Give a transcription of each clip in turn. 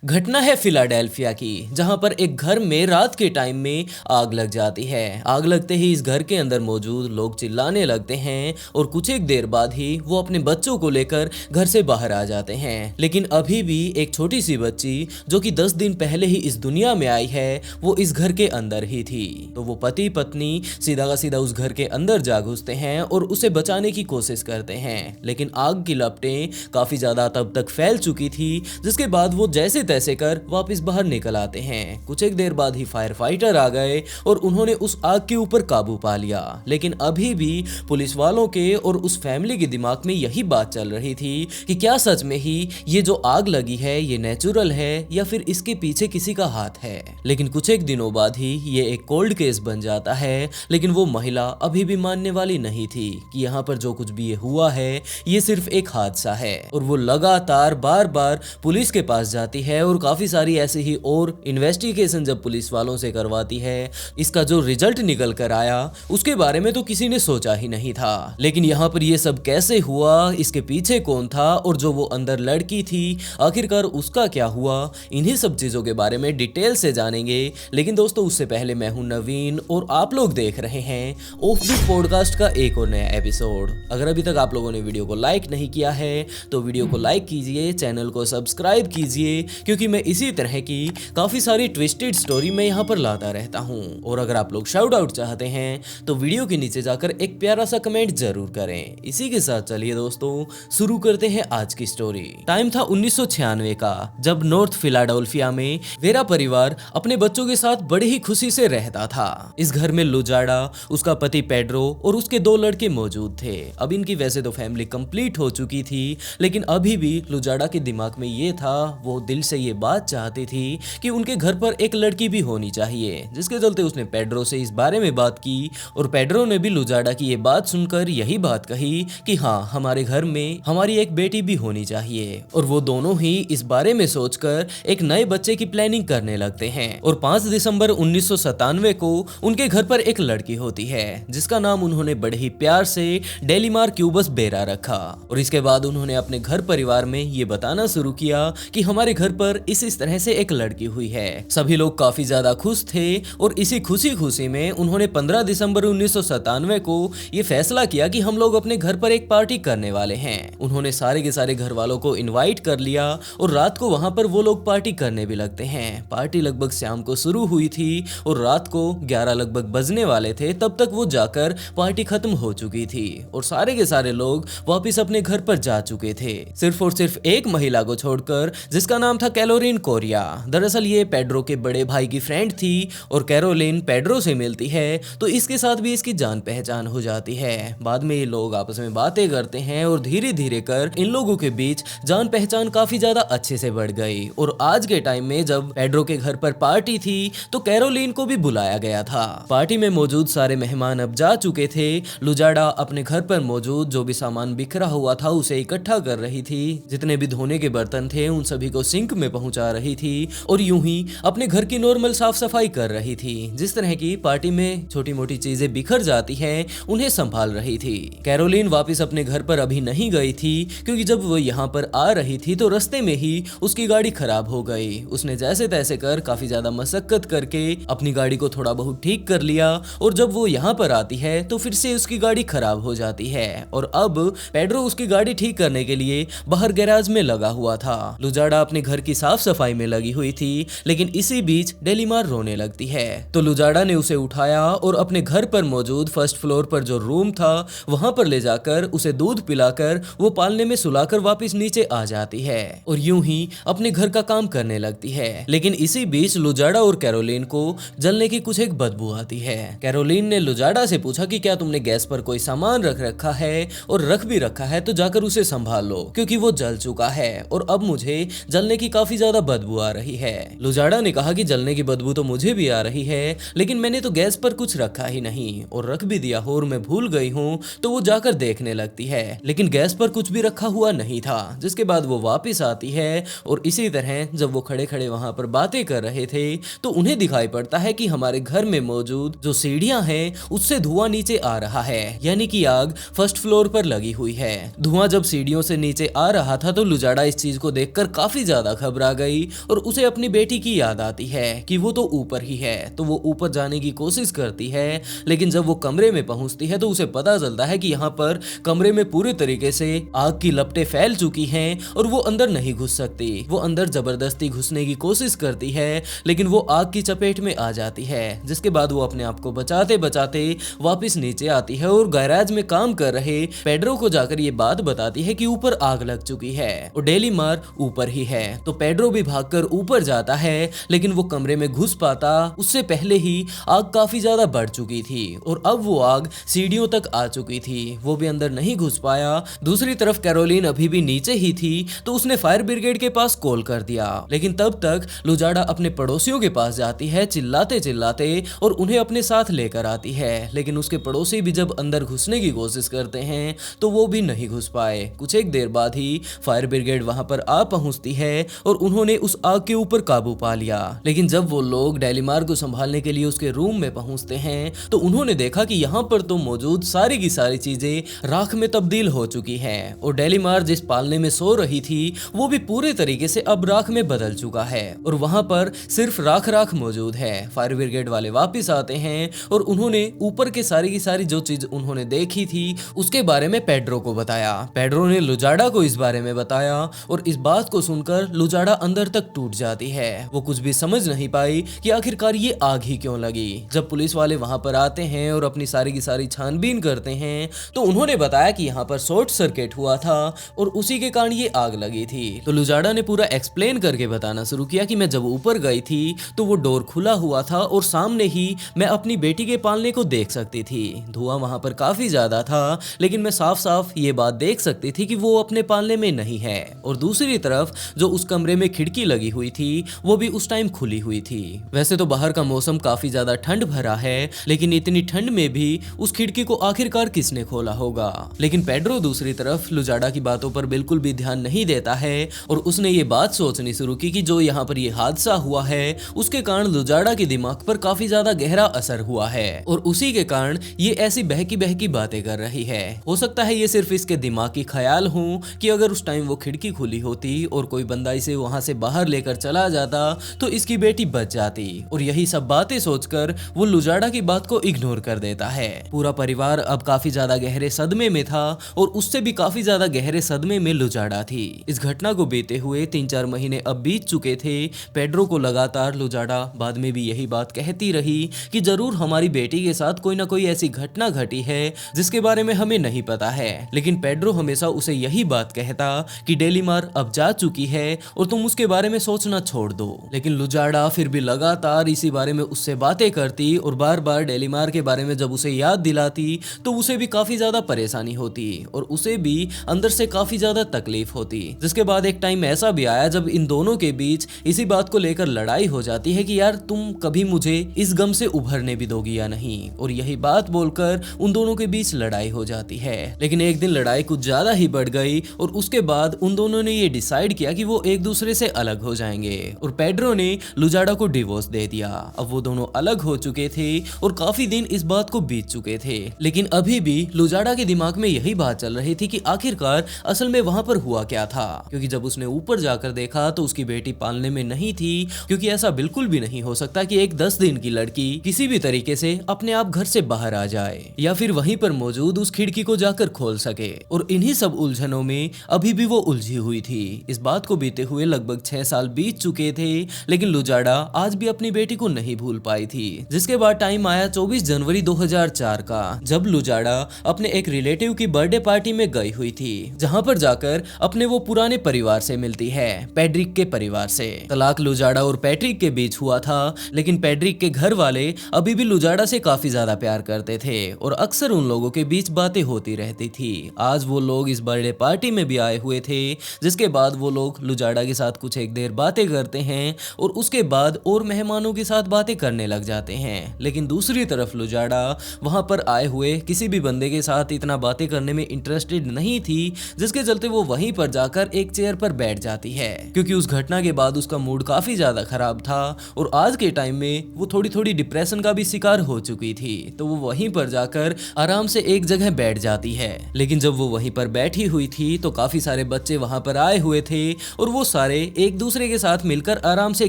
घटना है फिलाडेल्फिया की, जहां पर एक घर में रात के टाइम में आग लग जाती है। आग लगते ही इस घर के अंदर मौजूद लोग चिल्लाने लगते हैं और कुछ एक देर बाद ही वो अपने बच्चों को लेकर घर से बाहर आ जाते हैं। लेकिन अभी भी एक छोटी सी बच्ची जो कि 10 दिन पहले ही इस दुनिया में आई है, वो इस घर के अंदर ही थी। तो वो पति पत्नी सीधा का सीधा उस घर के अंदर जा घुसते हैं और उसे बचाने की कोशिश करते हैं। लेकिन आग की लपटें काफी ज्यादा तब तक फैल चुकी थी, जिसके बाद वो जैसे तैसे कर वापस बाहर निकल आते हैं। कुछ एक देर बाद ही फायर फाइटर आ गए और उन्होंने उस आग के ऊपर काबू पा लिया। लेकिन अभी भी पुलिस वालों के और उस फैमिली के दिमाग में यही बात चल रही थी कि क्या सच में ही ये जो आग लगी है ये नेचुरल है या फिर इसके पीछे किसी का हाथ है। लेकिन कुछ एक दिनों बाद ही ये एक कोल्ड केस बन जाता है। लेकिन वो महिला अभी भी मानने वाली नहीं थी कि यहाँ पर जो कुछ भी ये हुआ है ये सिर्फ एक हादसा है। और वो लगातार बार बार पुलिस के पास जाती है और काफी सारी ऐसी ही और इन्वेस्टिगेशन जब पुलिस वालों से करवाती है, इसका जो रिजल्ट निकल कर आया उसके बारे में तो किसी ने सोचा ही नहीं था। लेकिन यहाँ पर ये सब कैसे हुआ, इसके पीछे कौन था और जो वो अंदर लड़की थी आखिरकार उसका क्या हुआ, इन्हीं सब चीजों के बारे में डिटेल से जानेंगे। लेकिन दोस्तों उससे पहले मैं हूं नवीन और आप लोग देख रहे हैं ऑफ बीट पॉडकास्ट का एक और नया एपिसोड। अगर अभी तक आप लोगों ने वीडियो को लाइक नहीं किया है तो वीडियो को लाइक कीजिए, चैनल को सब्सक्राइब कीजिए, क्योंकि मैं इसी तरह की काफी सारी ट्विस्टेड स्टोरी मैं यहाँ पर लाता रहता हूँ। और अगर आप लोग शाउट आउट चाहते हैं तो वीडियो के नीचे जाकर एक प्यारा सा कमेंट जरूर करें। इसी के साथ चलिए दोस्तों शुरू करते हैं आज की स्टोरी। टाइम था 1996 का, जब नॉर्थ फिलाडेल्फिया में वेरा परिवार अपने बच्चों के साथ बड़ी ही खुशी से रहता था। इस घर में लुजाडा, उसका पति पेड्रो और उसके 2 लड़के मौजूद थे। अब इनकी वैसे तो फैमिली कंप्लीट हो चुकी थी, लेकिन अभी भी लुजाडा के दिमाग में ये था, वो दिल से ये बात चाहती थी कि उनके घर पर एक लड़की भी होनी चाहिए। जिसके चलते उसने पेड्रो से इस बारे में बात की और पेड्रो ने भी लुजाडा की ये बात सुनकर यही बात कही कि हाँ, हमारे घर में हमारी एक बेटी भी होनी चाहिए। और वो दोनों ही इस बारे में सोचकर एक नए बच्चे की प्लानिंग करने लगते हैं। और 5 दिसंबर 1997 को उनके घर पर एक लड़की होती है, जिसका नाम उन्होंने बड़े ही प्यार से डेलिमार क्यूबस बेरा रखा। और इसके बाद उन्होंने अपने घर परिवार में ये बताना शुरू किया कि हमारे घर पर इस तरह से एक लड़की हुई है। सभी लोग काफी ज्यादा खुश थे और इसी खुशी खुशी में उन्होंने 15 दिसंबर 1997 को ये फैसला किया कि हम लोग अपने घर पर एक पार्टी करने वाले हैं। उन्होंने सारे के सारे घर वालों को इनवाइट कर लिया और रात को वहां पर वो लोग पार्टी करने भी लगते हैं। पार्टी लगभग शाम को शुरू हुई थी और रात को 11 लगभग बजने वाले थे, तब तक वो जाकर पार्टी खत्म हो चुकी थी और सारे के सारे लोग वापस अपने घर पर जा चुके थे, सिर्फ और सिर्फ एक महिला को छोड़कर, जिसका नाम था कैरोलिन कोरिया। दरअसल ये पेड्रो के बड़े भाई की फ्रेंड थी और कैरोलिन पेड्रो से मिलती है तो इसके साथ भी इसकी जान पहचान हो जाती है। बाद में ये लोग आपस में बातें करते हैं और धीरे धीरे कर इन लोगों के बीच जान पहचान काफी ज्यादा अच्छे से बढ़ गई। और आज के टाइम में जब पेड्रो के घर पर पार्टी थी तो कैरोलिन को भी बुलाया गया था। पार्टी में मौजूद सारे मेहमान अब जा चुके थे। लुजाडा अपने घर पर मौजूद जो भी सामान बिखरा हुआ था उसे इकट्ठा कर रही थी। जितने भी धोने के बर्तन थे उन सभी को सिंक में पहुंचा रही थी और यूं ही अपने घर की नॉर्मल साफ सफाई कर रही थी। जिस तरह की पार्टी में छोटी मोटी चीजें बिखर जाती हैं उन्हें संभाल रही थी। कैरोलिन वापस अपने घर पर अभी नहीं गई थी, क्योंकि जब वो यहाँ पर आ रही थी तो रास्ते में ही उसकी गाड़ी खराब हो गई। उसने जैसे तैसे कर काफी ज्यादा मशक्कत करके अपनी गाड़ी को थोड़ा बहुत ठीक कर लिया और जब वो यहाँ पर आती है तो फिर से उसकी गाड़ी खराब हो जाती है। और अब पेड्रो उसकी गाड़ी ठीक करने के लिए बाहर गैराज में लगा हुआ था। लुजाडा अपने घर की साफ सफाई में लगी हुई थी, लेकिन इसी बीच डेलिमार रोने लगती है। तो लुजाडा ने उसे उठाया और अपने घर पर मौजूद फर्स्ट फ्लोर पर जो रूम था वहां पर ले जाकर उसे दूध पिलाकर वो पालने में सुलाकर वापस नीचे आ जाती है और यूं ही अपने घर का काम करने लगती है। लेकिन इसी बीच लुजाडा और कैरोलिन को जलने की कुछ एक बदबू आती है। कैरोलिन ने लुजाडा से पूछा कि क्या तुमने गैस पर कोई सामान रख रखा है, और रख भी रखा है तो जाकर उसे संभाल लो, क्योंकि वो जल चुका है और अब मुझे जलने की काफी ज्यादा बदबू आ रही है। लुजाडा ने कहा कि जलने की बदबू तो मुझे भी आ रही है, लेकिन मैंने तो गैस पर कुछ रखा ही नहीं और रख भी दिया हो और मैं भूल गई हूँ। तो वो जाकर देखने लगती है, लेकिन गैस पर कुछ भी रखा हुआ नहीं था। जिसके बाद वो वापस आती है और इसी तरह जब वो खड़े खड़े वहां पर बातें कर रहे थे तो उन्हें दिखाई पड़ता है कि हमारे घर में मौजूद जो सीढ़ियां हैं उससे धुआं नीचे आ रहा है, यानी कि आग फर्स्ट फ्लोर पर लगी हुई है। धुआं जब सीढ़ियों से नीचे आ रहा था तो लुजाडा इस चीज को देखकर काफी ज्यादा घबरा गई और उसे अपनी बेटी की याद आती है कि वो तो ऊपर ही है। तो वो ऊपर जाने की कोशिश करती है, लेकिन जब वो कमरे में पहुंचती है तो उसे पता चलता है कि यहाँ पर कमरे में पूरे तरीके से आग की लपटें फैल चुकी हैं और वो अंदर नहीं घुस सकती। वो अंदर जबरदस्ती घुसने की कोशिश करती है, लेकिन वो आग की चपेट में आ जाती है, जिसके बाद वो अपने आप को बचाते बचाते वापस नीचे आती है और गैराज में काम कर रहे पेड्रो को जाकर ये बात बताती है कि ऊपर आग लग चुकी है और डेलीमार ऊपर ही है। तो पेड्रो भी भागकर ऊपर जाता है, लेकिन वो कमरे में घुस पाता उससे पहले ही आग काफी ज्यादा बढ़ चुकी थी और अब वो आग सीढ़ियों तक आ चुकी थी। वो भी अंदर नहीं घुस पाया। दूसरी तरफ कैरोलिन अभी भी नीचे ही थी, तो उसने फायर ब्रिगेड के पास कॉल कर दिया, लेकिन तब तक लुजाडा अपने पड़ोसियों के पास जाती है चिल्लाते चिल्लाते और उन्हें अपने साथ लेकर आती है। लेकिन उसके पड़ोसी भी जब अंदर घुसने की कोशिश करते हैं तो वो भी नहीं घुस पाए। कुछ एक देर बाद ही फायर ब्रिगेड वहां पर आ पहुंचती है और उन्होंने उस आग के ऊपर काबू पा लिया। लेकिन जब वो लोग डेलीमार को संभालने के लिए उसके रूम में पहुंचते हैं तो उन्होंने देखा कि यहाँ पर तो मौजूद सारी की सारी चीजें राख में तब्दील हो चुकी हैं और डेलीमार जिस पालने में सो रही थी वो भी पूरे तरीके से अब राख में बदल चुका है और वहां पर सिर्फ राख राख मौजूद है। फायर ब्रिगेड वाले वापस आते हैं और उन्होंने ऊपर के सारी की सारी जो चीज उन्होंने देखी थी उसके बारे में पेड्रो को बताया। पेड्रो ने लुजाडा को इस बारे में बताया और इस बात को सुनकर लुजाडा अंदर तक टूट जाती है। वो कुछ भी समझ नहीं पाई कि आखिरकार ये आग ही क्यों लगी। जब पुलिस वाले वहां पर आते हैं और अपनी सारी की सारी छानबीन करते हैं तो उन्होंने बताया कि यहाँ पर शॉर्ट सर्किट हुआ था और उसी के कारण ये आग लगी थी। तो लुजाडा ने पूरा एक्सप्लेन करके बताना शुरू किया कि मैं जब ऊपर गई थी तो वो डोर खुला हुआ था और सामने ही मैं अपनी बेटी के पालने को देख सकती थी। धुआं वहां पर काफी ज्यादा था, लेकिन मैं साफ साफ ये बात देख सकती थी कि वो अपने पालने में नहीं है। और दूसरी तरफ जो उस कमरे में खिड़की लगी हुई थी वो भी उस टाइम खुली हुई थी। वैसे तो बाहर का मौसम काफी ज्यादा ठंड भरा है, लेकिन इतनी ठंड में भी उस खिड़की को आखिरकार किसने खोला होगा। लेकिन पेड्रो दूसरी तरफ लुजाडा की बातों पर बिल्कुल भी ध्यान नहीं देता है और उसने ये बात सोचनी शुरू की कि जो यहाँ पर ये हादसा हुआ है उसके कारण लुजाडा के दिमाग पर काफी ज्यादा गहरा असर हुआ है और उसी के कारण ये ऐसी बहकी बहकी बातें कर रही है। हो सकता है ये सिर्फ इसके दिमागी ख्याल हो कि अगर उस टाइम वो खिड़की खुली होती और कोई बंदा इसे वहां से बाहर लेकर चला जाता तो इसकी बेटी बच जाती। और यही सब बातें सोचकर वो लुजाडा की बात को इग्नोर कर देता है। पूरा परिवार अब काफी ज्यादा गहरे सदमे में था और उससे भी काफी ज्यादा गहरे सदमे में लुजाडा थी। इस घटना को बीते हुए 3-4 महीने अब बीत चुके थे। पेड्रो को लगातार लुजाडा बाद में भी यही बात कहती रही कि जरूर हमारी बेटी के साथ कोई ना कोई ऐसी घटना घटी है जिसके बारे में हमें नहीं पता है। लेकिन पेड्रो हमेशा उसे यही बात कहता कि डेलीमार अब जा चुकी है और तुम उसके बारे में सोचना छोड़ दो। लेकिन लुजाडा फिर भी लगातार इसी बारे में उससे बातें करती और बार बार डेलीमार के बारे में जब उसे याद दिलाती तो उसे भी काफी ज्यादा परेशानी होती और उसे भी अंदर से काफी ज्यादा तकलीफ होती। जिसके बाद एक टाइम ऐसा भी आया जब इन दोनों के बीच इसी बात को लेकर लड़ाई हो जाती है कि यार तुम कभी मुझे इस गम से उभरने भी दोगी या नहीं, और यही बात बोलकर उन दोनों के बीच लड़ाई हो जाती है। लेकिन एक दिन लड़ाई कुछ ज्यादा ही बढ़ गई और उसके बाद उन दोनों ने ये डिसाइड किया कि वो एक दूसरे से अलग हो जाएंगे और पेड्रो ने लुजाडा को डिवोर्स दे दिया। अब वो दोनों अलग हो चुके थे और काफी दिन इस बात को बीत चुके थे, लेकिन अभी भी लुजाडा के दिमाग में यही बात चल रही थी कि आखिरकार असल में वहां पर हुआ क्या था। क्योंकि जब उसने ऊपर जाकर देखा तो उसकी बेटी पालने में नहीं थी, क्योंकि ऐसा बिल्कुल भी नहीं हो सकता कि एक 10 दिन की लड़की किसी भी तरीके से अपने आप घर से बाहर आ जाए या फिर वहीं पर मौजूद उस खिड़की को जाकर खोल सके। और इन्हीं सब उलझनों में अभी भी वो उलझी हुई थी। इस बात को बीते हुए लगभग 6 साल बीत चुके थे, लेकिन लुजाडा आज भी अपनी बेटी को नहीं भूल पाई थी। जिसके बाद टाइम आया 24 जनवरी 2004 का, जब लुजाडा अपने एक रिलेटिव की बर्थडे पार्टी में गई हुई थी, जहां पर जाकर अपने वो पुराने परिवार से मिलती है, पैड्रिक के परिवार से। तलाक लुजाडा और पैट्रिक के बीच हुआ था, लेकिन पैट्रिक के घर वाले अभी भी लुजाडा से काफी ज्यादा प्यार करते थे और अक्सर उन लोगों के बीच बातें होती रहती थी। आज वो लोग इस बर्थडे पार्टी में भी आए हुए थे, जिसके बाद वो लोग लुजाडा के साथ कुछ एक देर बातें करते हैं और उसके बाद और मेहमानों के साथ बातें करने लग जाते हैं। लेकिन दूसरी तरफ लुजाडा वहां पर आए हुए किसी भी बंदे के साथ इतना बातें करने में इंटरेस्टेड नहीं थी, जिसके चलते वो वहीं पर जाकर एक चेयर पर बैठ जाती है, क्योंकि उस घटना के बाद उसका मूड काफी ज्यादा खराब था और आज के टाइम में वो थोड़ी थोड़ी डिप्रेशन का भी शिकार हो चुकी थी। तो वो वहीं पर जाकर आराम से एक जगह बैठ जाती है। लेकिन जब वो वहीं पर बैठी हुई थी तो काफी सारे बच्चे वहां पर आए हुए थे और वो सारे एक दूसरे के साथ मिलकर आराम से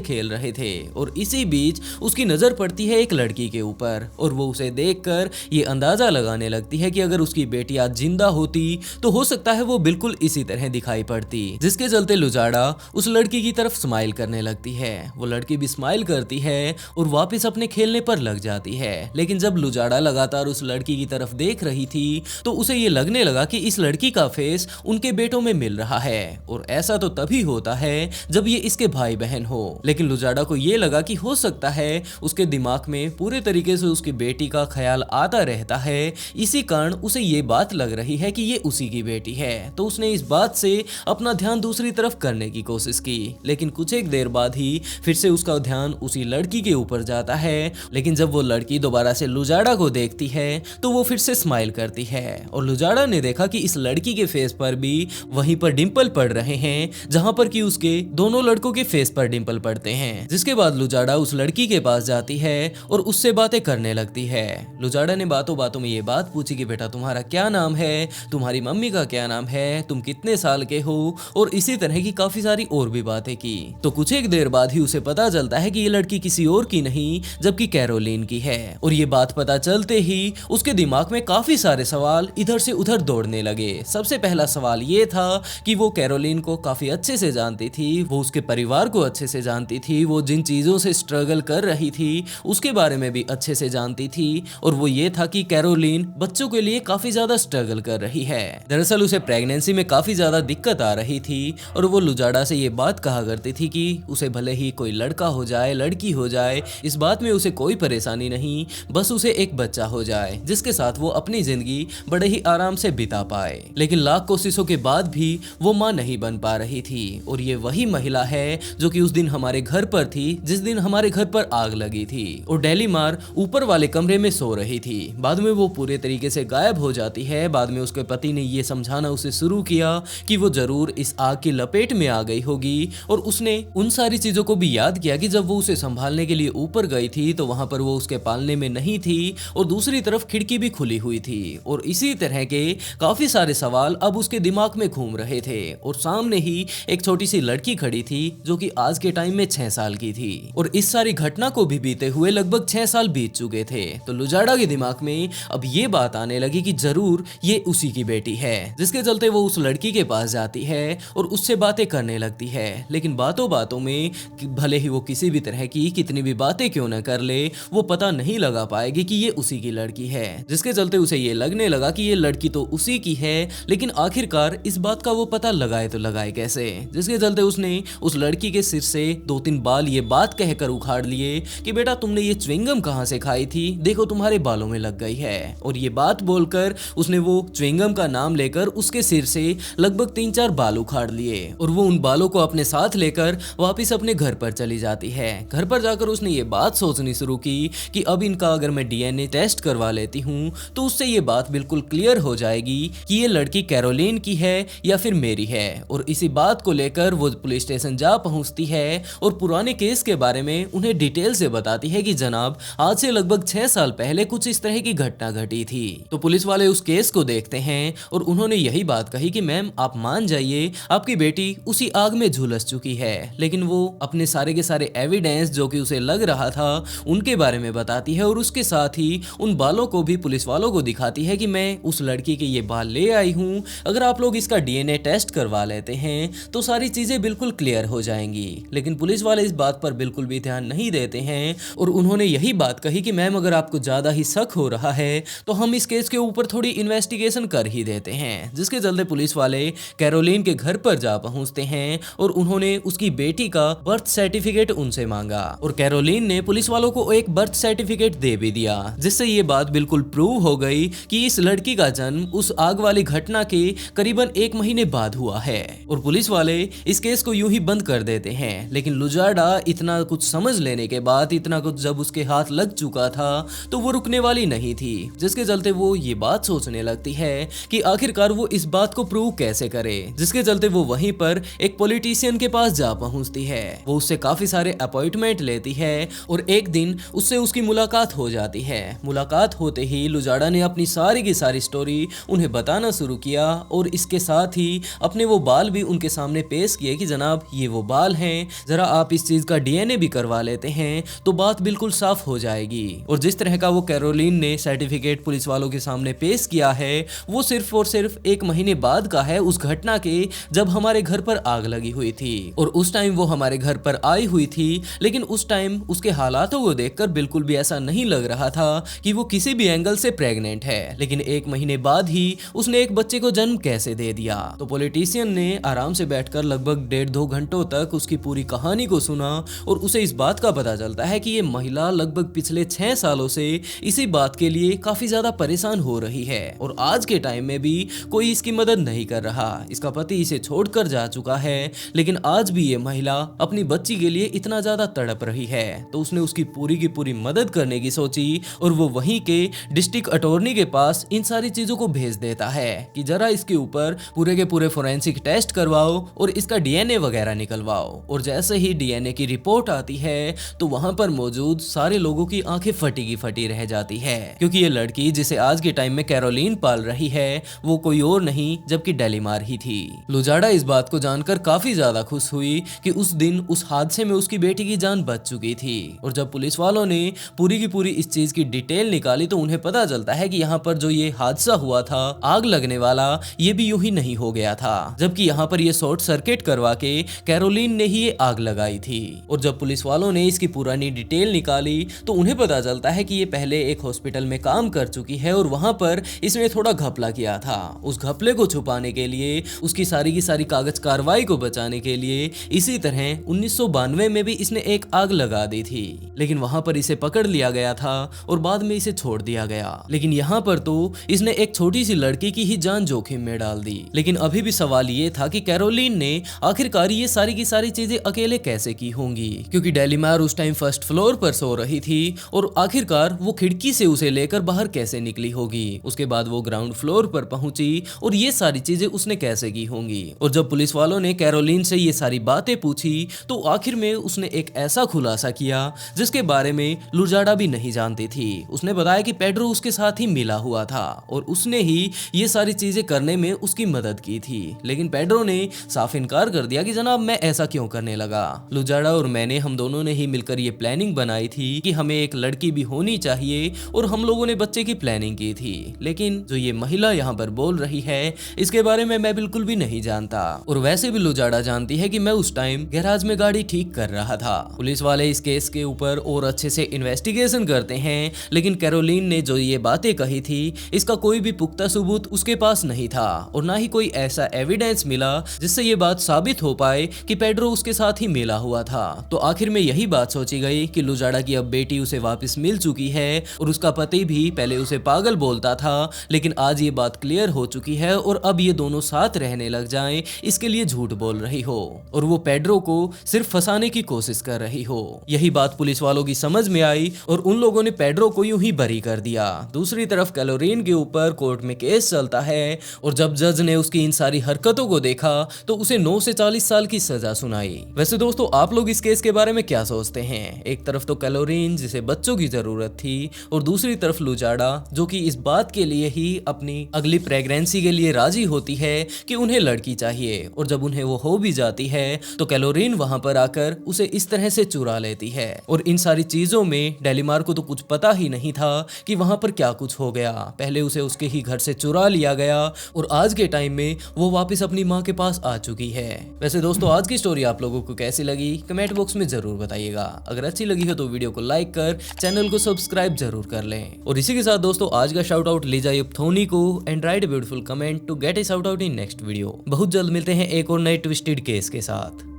खेल रहे थे और इसी बीच उसकी नजर पड़ती है एक लड़की के ऊपर और वो उसे देखकर ये अंदाजा लगाने लगती है कि अगर उसकी बेटी आज जिंदा होती तो हो सकता है वो बिल्कुल इसी तरह दिखाई पड़ती, जिसके चलते लुजाड़ा उस लड़की की तरफ स्माइल करने लगती है। वो लड़की भी स्माइल करती है और वापस अपने खेलने पर लग जाती है। लेकिन जब लुजाड़ा लगातार उस लड़की की तरफ देख रही थी तो उसे ये लगने लगा कि इस लड़की का फेस उनके बेटों में मिल रहा है और ऐसा तो तभी होता है जब ये इसके भाई बहन हो। लेकिन लुजाड़ा को ये लगा कि हो सकता है उसके दिमाग में पूरे तरीके से उसकी बेटी का ख्याल आता रहता है, इसी कारण उसे ये बात लग रही है कि ये उसी की बेटी है। तो उसने इस बात से अपना ध्यान दूसरी तरफ करने की कोशिश की, लेकिन कुछ एक देर बाद ही फिर से उसका ध्यान उसी लड़की के ऊपर जाता है। लेकिन जब वो लड़की दोबारा से लुजाड़ा को देखती है तो वो फिर से स्माइल करती है और लुजाड़ा ने देखा कि इस लड़की के फेस पर भी वहीं पर डिंपल पड़ रहे हैं जहां पर कि उसके दोनों लड़कों के फेस पर डिंपल पड़ते हैं। जिसके बाद लुजाड़ा उस लड़की के पास जाती है और उससे बातें करने लगती है। लुजाड़ा ने बातों बातों में ये बात पूछी कि बेटा तुम्हारा क्या नाम है, तुम्हारी मम्मी का क्या नाम है, तुम कितने साल के हो, और इसी तरह की काफी सारी और भी बातें की। तो कुछ एक देर बाद ही उसे पता चलता है कि ये लड़की किसी और की नहीं जबकि कैरोलिन की है। और ये बात पता चलते ही उसके दिमाग में काफी सारे सवाल इधर से उधर दौड़ने लगे। सबसे पहला सवाल ये था कि वो कैरोलिन को काफी अच्छे से जानती थी, वो उसके परिवार को अच्छे से जानती थी, वो जिन चीजों से स्ट्रगल कर रही थी उसके बारे में भी अच्छे से जानती थी, और वो ये था कि कैरोलिन बच्चों के लिए काफी ज्यादा स्ट्रगल कर रही है। दरअसल उसे प्रेगनेंसी में काफी ज्यादा दिक्कत आ रही थी और वो लुजाड़ा से ये बात कहा करती थी कि उसे भले ही कोई लड़का हो जाए लड़की हो जाए इस बात में उसे कोई परेशानी नहीं, बस उसे एक बच्चा हो जाए जिसके साथ वो अपनी जिंदगी बड़े ही आराम से बिता पाए। लेकिन लाख कोशिशों के बाद भी वो मां नहीं बन पा रही थी और ये वही महिला है जो कि उस दिन हमारे घर पर थी जिस दिन हमारे घर पर आग लगी थी और डेलीमार ऊपर वाले कमरे में सो रही थी। बाद में वो पूरे तरीके से गायब हो जाती है। बाद में उसके पति ने ये समझाना उसे शुरू किया कि वो जरूर इस आग की लपेट में आ गई होगी और उसने उन सारी चीजों को भी याद किया कि जब वो उसे संभालने के लिए ऊपर गई थी तो वहां पर वो उसके पालने में नहीं थी और दूसरी तरफ खिड़की भी खुली हुई थी। और इसी तरह के काफी सारे सवाल अब उसके दिमाग में घूम रहे थे और सामने ही एक छोटी सी लड़की खड़ी थी जो कि आज के टाइम में 6 साल की थी और इस सारी घटना को भी बीते हुए लगभग 6 साल बीत चुके थे। तो लुजाड़ा के दिमाग में अब ये बात आने लगी कि जरूर ये उसी की बेटी है, जिसके चलते वो उस लड़की के पास जाती है और उससे बातें करने लगती है। लेकिन बातों बातों में भले ही वो किसी भी तरह की कितनी भी बातें क्यों न कर ले वो पता नहीं लगा पाएगी कि ये उसी की लड़की है, जिसके चलते उसे ये लगने लगा कि ये लड़की तो उसी की है, लेकिन आखिरकार इस बात का वो पता लगाए तो लगाए कैसे। जिसके चलते उसने उस लड़की के सिर से 2-3 बाल ये बात कहकर उखाड़ लिए कि बेटा तुमने ये च्युइंगम कहाँ से खाई थी, देखो तुम्हारे बालों में लग गई है। और ये बात बोलकर उसने वो च्युइंगम का नाम लेकर उसके सिर से लगभग 3-4 बाल उखाड़ लिए और वो उन बालों को अपने साथ लेकर वापिस अपने घर पर चली जाती है। घर पर जाकर उसने ये बात सोचनी शुरू की कि अब इनका अगर मैं डीएनए टेस्ट करवा लेती हूँ तो उससे ये बात बिल्कुल क्लियर हो जाएगी कि ये लड़की कैरोलिन की है या फिर मेरी है। और इसी बात को लेकर वो पुलिस स्टेशन जा पहुंचती है और पुराने केस के बारे में उन्हें डिटेल से बताती है कि जनाब आज से लगभग 6 साल पहले कुछ इस तरह की घटना घटी थी। तो पुलिस वाले उस केस को देखते हैं और उन्होंने यही बात कही कि मैम आप मान जाइए आपकी बेटी उसी आग में झुलस चुकी है। लेकिन वो अपने सारे के सारे एविडेंस जो कि उसे लग रहा था उनके बारे में बताती है और उसके साथ ही उन बालों को भी पुलिस वालों को दिखाती है कि मैं उस लड़की के ये बाल ले आई हूँ, अगर आप लोग इसका डीएनए टेस्ट करवा लेते हैं तो सारी चीजें बिल्कुल क्लियर हो जाएंगी। लेकिन पुलिस वाले इस बात पर बिल्कुल भी ध्यान नहीं देते हैं और उन्होंने यही बात कही कि मैम अगर आपको ज्यादा ही शक हो रहा है तो हम इस केस के ऊपर थोड़ी इन्वेस्टिगेशन कर ही देते हैं। जिसके चलते पुलिस वाले कैरोलिन के घर पर जा पहुंचते हैं और उन्होंने उसकी बेटी का बर्थ सर्टिफिकेट उनसे मांगा और कैरोलिन ने पुलिस वालों को एक बर्थ सर्टिफिकेट दे भी दिया, जिससे ये बात बिल्कुल प्रूव हो गई कि इस लड़की का जन्म उस आग वाली घटना के करीबन 1 महीने बाद हुआ है। और पुलिस वाले इस केस को यूं ही बंद कर देते हैं। लेकिन लुजाड़ा इतना कुछ समझ लेने के बाद, इतना कुछ जब उसके हाथ लग चुका था तो वो रुकने वाली नहीं थी, जिसके चलते वो ये बात सोचने लगती है कि आखिरकार वो इस बात को प्रूव कैसे करे। जिसके चलते वो वहीं पर एक पॉलिटिशियन के पास जा पहुंचती है। वो उससे काफी सारे अपॉइंटमेंट लेती है और एक दिन उससे उसकी मुलाकात हो जाती है। मुलाकात होते ही लुजाड़ा ने अपनी सारी की सारी स्टोरी उन्हें बताना शुरू किया और इसके साथ ही अपने वो बाल भी उनके सामने पेश पेश किए कि जनाब ये वो बाल हैं, जरा आप इस चीज का डीएनए भी करवा लेते हैं तो बात बिल्कुल साफ हो जाएगी। और जिस तरह का वो कैरोलिन ने सर्टिफिकेट पुलिस वालों के सामने पेश किया है वो सिर्फ और सिर्फ 1 महीने बाद का है उस घटना के जब हमारे घर पर आग लगी हुई थी। और उस टाइम वो हमारे घर पर आई हुई थी, लेकिन उस टाइम उसके हालातों को देखकर बिल्कुल भी ऐसा नहीं लग रहा था कि वो किसी भी एंगल से प्रेग्नेंट है। लेकिन 1 महीने बाद ही उसने एक बच्चे को जन्म कैसे दे दिया। तो पॉलिटिशियन ने आराम से बैठकर लगभग 1.5-2 घंटों तक उसकी पूरी कहानी को सुना और उसे इस बात का पता चलता है कि ये महिला लगभग पिछले 6 सालों से इसी बात के लिए काफी ज्यादा परेशान हो रही है और आज के टाइम में भी कोई इसकी मदद नहीं कर रहा। इसका पति इसे छोड़कर जा चुका है, लेकिन आज भी ये महिला अपनी बच्ची के लिए इतना ज्यादा तड़प रही है। तो उसने उसकी पूरी की पूरी मदद करने की सोची और वो वहीं के डिस्ट्रिक्ट अटॉर्नी के पास इन सारी चीजों को भेज देता है कि जरा इसके ऊपर पूरे के पूरे फोरेंसिक टेस्ट करवाओ और इसका डीएनए वगैरह निकलवाओ। और जैसे ही डीएनए की रिपोर्ट आती है तो वहां पर मौजूद सारे लोगों की आंखें फटी की फटी रह जाती है, क्योंकि ये लड़की जिसे आज के टाइम में कैरोलिन पाल रही है वो कोई और नहीं जबकि डेलिमार ही थी। लुजाडा इस बात को जानकर काफी ज्यादा खुश हुई कि उस दिन उस हादसे में उसकी बेटी की जान बच चुकी थी। और जब पुलिस वालों ने पूरी की पूरी इस चीज की डिटेल निकाली तो उन्हें पता चलता है कि यहाँ पर जो ये हादसा हुआ था आग लगने वाला, ये भी यूं ही नहीं हो गया था, जबकि यहाँ पर ये शॉर्ट सर्किट करवा के कैरोलिन ने ही ये आग लगाई थी। और जब पुलिस वालों ने इसकी पुरानी डिटेल निकाली तो उन्हें पता चलता है कि ये पहले एक हॉस्पिटल में काम कर चुकी है और वहां पर इसने थोड़ा घपला किया था। उस घपले को छुपाने के लिए, उसकी सारी की सारी कागज कार्रवाई को बचाने के लिए इसी तरह 1992 में भी इसने एक आग लगा दी थी, लेकिन वहां पर इसे पकड़ लिया गया था और बाद में इसे छोड़ दिया गया। लेकिन यहाँ पर तो इसने एक छोटी सी लड़की की ही जान जोखिम में डाल दी। लेकिन अभी भी सवाल ये था कि कैरोलिन ने आखिरकार ये सारी की सारी चीजें अकेले कैसे की होंगी, क्योंकि डेलिमार उस टाइम फर्स्ट फ्लोर पर सो रही थी और आखिरकार वो खिड़की से उसे लेकर बाहर कैसे निकली होगी। उसके बाद वो ग्राउंड फ्लोर पर पहुंची और ये सारी चीजें उसने कैसे की होंगी। और जब पुलिस वालों ने कैरोलिन से ये सारी बातें पूछी तो आखिर में उसने एक ऐसा खुलासा किया जिसके बारे में लुजाडा भी नहीं जानती थी। उसने बताया कि पेड्रो उसके साथ ही मिला हुआ था और उसने ही ये सारी चीजें करने में उसकी मदद की थी। लेकिन पेड्रो ने साफ इनकार कर दिया कि जनाब मैं ऐसा क्यों करने लगा। लुजाडा और मैंने, हम दोनों ने ही मिलकर ये प्लानिंग बनाई थी कि हमें एक लड़की भी होनी चाहिए और हम लोगों ने बच्चे की प्लानिंग की थी। लेकिन जो ये महिला यहाँ पर बोल रही है इसके बारे में मैं बिल्कुल भी नहीं जानता। और वैसे भी लुजाडा जानती है कि मैं उस टाइम गैराज में गाड़ी ठीक कर रहा था। पुलिस वाले इस केस के ऊपर और अच्छे से इन्वेस्टिगेशन करते हैं, लेकिन कैरोलिन ने जो ये बातें कही थी इसका कोई भी पुख्ता सबूत उसके पास नहीं था और ना ही कोई ऐसा एविडेंस मिला जिससे ये बात साबित हो पाए कि पेड्रो उसके साथ ही मिला हुआ था। तो आखिर में यही बात सोची गई कि लुजाडा की अब बेटी उसे वापस मिल चुकी है और उसका पति भी पहले उसे पागल बोलता था, लेकिन आज ये बात क्लियर हो चुकी है और अब ये दोनों साथ रहने लग जाएं इसके लिए झूठ बोल रही हो और वो पेड्रो को सिर्फ फंसाने की कोशिश कर रही हो। यही बात पुलिस वालों की समझ में आई और उन लोगों ने पेड्रो को यूं ही बरी कर दिया। दूसरी तरफ कैरोलिन के ऊपर कोर्ट में केस चलता है और जब जज ने उसकी इन सारी हरकतों को देखा तो उसे 9 से 40 साल की सजा सुनाई। वैसे दोस्तों आप लोग इस केस के बारे में क्या सोचते हैं? एक तरफ तो कैरोलिन जिसे बच्चों की जरूरत थी और दूसरी तरफ लुजाडा जो कि इस बात के लिए ही अपनी अगली प्रेगनेंसी के लिए राजी होती है कि उन्हें लड़की चाहिए और जब उन्हें वो हो भी जाती है तो कैरोलिन वहां पर आकर उसे इस तरह से चुरा लेती है। और इन सारी चीजों में डेलिमार को तो कुछ पता ही नहीं था कि वहां पर क्या कुछ हो गया। पहले उसे उसके ही घर से चुरा लिया गया और आज के टाइम में वो वापस अपनी माँ के पास आ चुकी है। वैसे दोस्तों आज की स्टोरी आप लोगों को कैसी लगी कमेंट बॉक्स में जरूर बताइएगा। अगर अच्छी लगी हो तो वीडियो को लाइक कर चैनल को सब्सक्राइब जरूर कर लें। और इसी के साथ दोस्तों आज का शाउट आउट लीजा युप्थोनी को and write beautiful comment to get a shout out in next video. बहुत जल्द मिलते हैं एक और नए ट्विस्टेड केस के साथ।